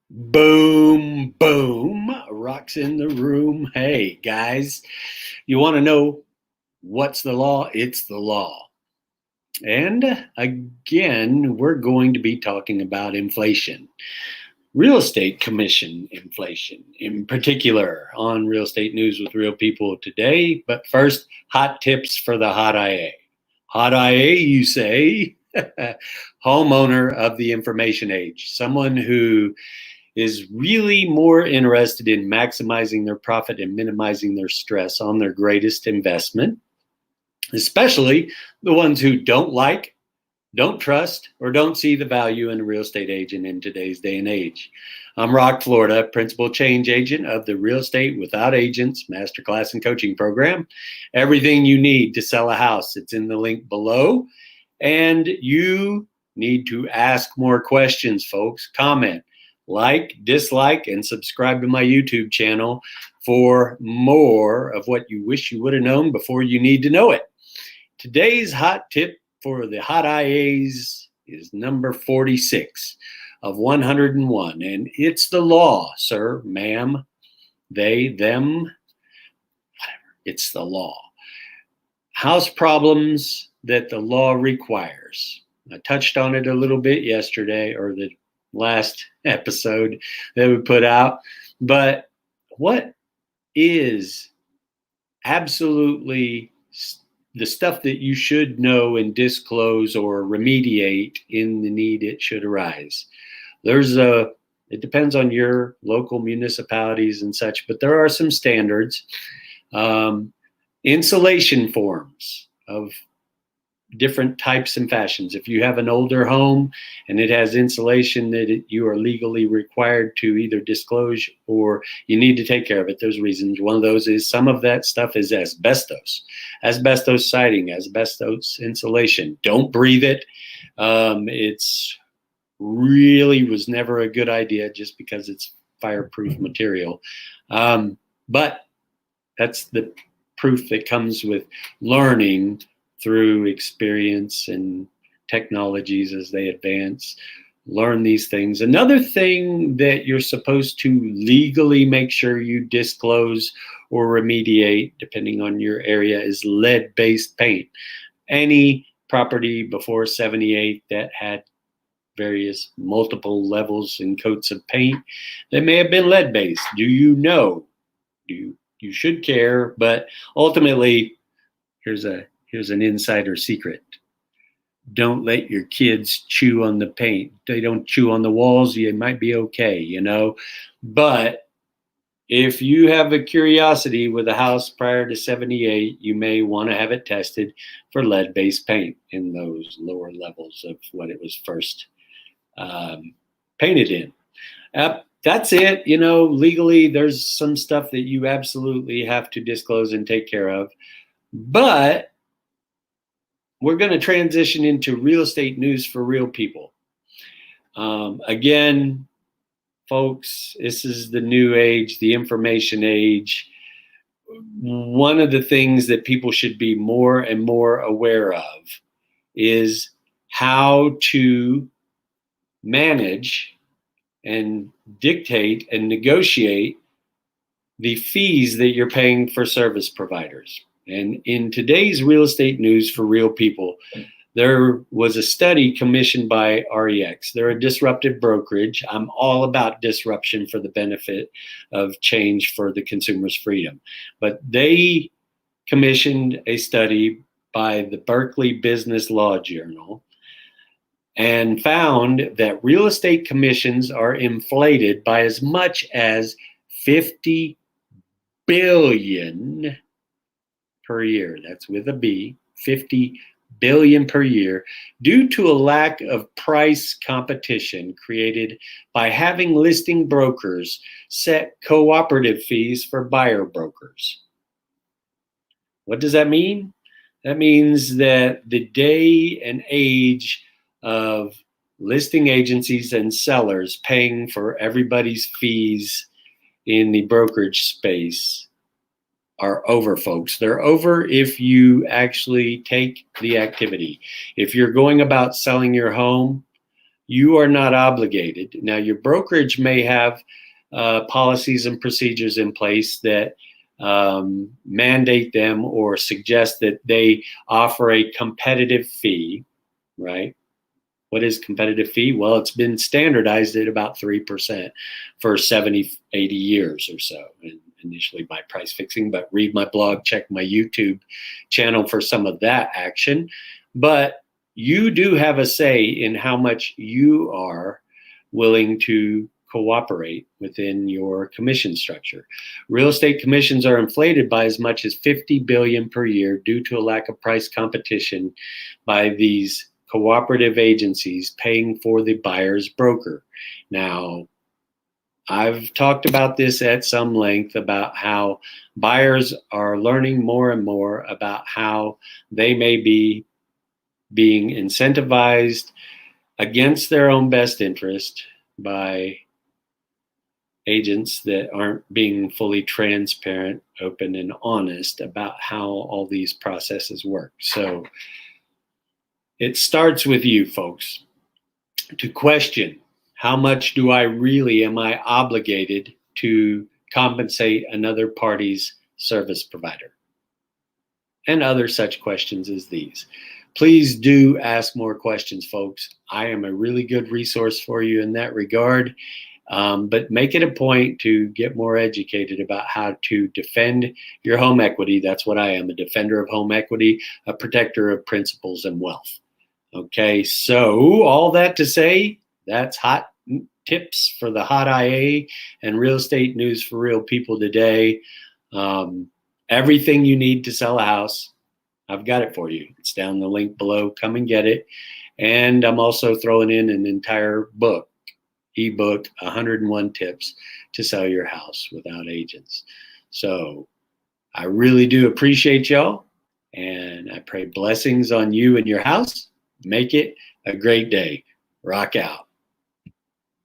Boom, boom, rocks in the room. Hey, guys, you want to know what's the law? It's the law. And again, we're going to be talking about inflation, real estate commission inflation, in particular on Real Estate News with Real People today. But first, hot tips for the hot IA. Hot IA, you say? Homeowner of the information age, someone who is really more interested in maximizing their profit and minimizing their stress on their greatest investment, especially the ones who don't like, don't trust, or don't see the value in a real estate agent in today's day and age. I'm Rock Florida, Principal Change Agent of the Real Estate Without Agents Masterclass and Coaching Program. Everything you need to sell a house, it's in the link below. And you need to ask more questions, folks. Comment, like, dislike, and subscribe to my YouTube channel for more of what you wish you would have known before you need to know it. Today's hot tip for the hot IAs is number 46 of 101, and it's the law, sir, ma'am, they, them, whatever. It's the law. House problems that the law requires. I touched on it a little bit yesterday, or the last episode that we put out. But what is absolutely the stuff that you should know and disclose or remediate in the need it should arise? It depends on your local municipalities and such, but there are some standards. Insulation forms of different types and fashions. If you have an older home and it has insulation that you are legally required to either disclose or you need to take care of it, there's reasons. One of those is some of that stuff is asbestos. Asbestos siding, asbestos insulation. Don't breathe it. It's really was never a good idea just because it's fireproof material. But that's the proof that comes with learning through experience and technologies as they advance. Learn these things. Another thing that you're supposed to legally make sure you disclose or remediate, depending on your area, is lead-based paint. Any property before 78 that had various multiple levels and coats of paint that may have been lead-based. Do you know? You should care, but ultimately, here's an insider secret. Don't let your kids chew on the paint. They don't chew on the walls, you might be okay, you know. But if you have a curiosity with a house prior to 78, you may want to have it tested for lead-based paint in those lower levels of what it was first painted in. That's it. You know, legally, there's some stuff that you absolutely have to disclose and take care of. But we're going to transition into real estate news for real people. Again, folks, this is the new age, the information age. One of the things that people should be more and more aware of is how to manage and dictate and negotiate the fees that you're paying for service providers. And in today's real estate news for real people, there was a study commissioned by REX. They're a disruptive brokerage. I'm all about disruption for the benefit of change for the consumer's freedom. But they commissioned a study by the Berkeley Business Law Journal and found that real estate commissions are inflated by as much as 50 billion per year. That's with a B, 50 billion per year, due to a lack of price competition created by having listing brokers set cooperative fees for buyer brokers. What does that mean? That means that the day and age of listing agencies and sellers paying for everybody's fees in the brokerage space are over, folks. They're over if you actually take the activity. If you're going about selling your home, you are not obligated. Now, your brokerage may have policies and procedures in place that mandate them or suggest that they offer a competitive fee, right? What is competitive fee? Well, it's been standardized at about 3% for 70, 80 years or so, and initially by price fixing, but read my blog, check my YouTube channel for some of that action. But you do have a say in how much you are willing to cooperate within your commission structure. Real estate commissions are inflated by as much as $50 billion per year due to a lack of price competition by these cooperative agencies paying for the buyer's broker. Now, I've talked about this at some length about how buyers are learning more and more about how they may be being incentivized against their own best interest by agents that aren't being fully transparent, open, and honest about how all these processes work. So it starts with you, folks, to question, how much am I obligated to compensate another party's service provider? And other such questions as these. Please do ask more questions, folks. I am a really good resource for you in that regard. But make it a point to get more educated about how to defend your home equity. That's what I am, a defender of home equity, a protector of principles and wealth. Okay, so all that to say, that's hot tips for the hot IA and real estate news for real people today. Everything you need to sell a house, I've got it for you. It's down the link below. Come and get it. And I'm also throwing in an entire book, eBook, 101 tips to sell your house without agents. So I really do appreciate y'all, and I pray blessings on you and your house. Make it a great day. Rock out.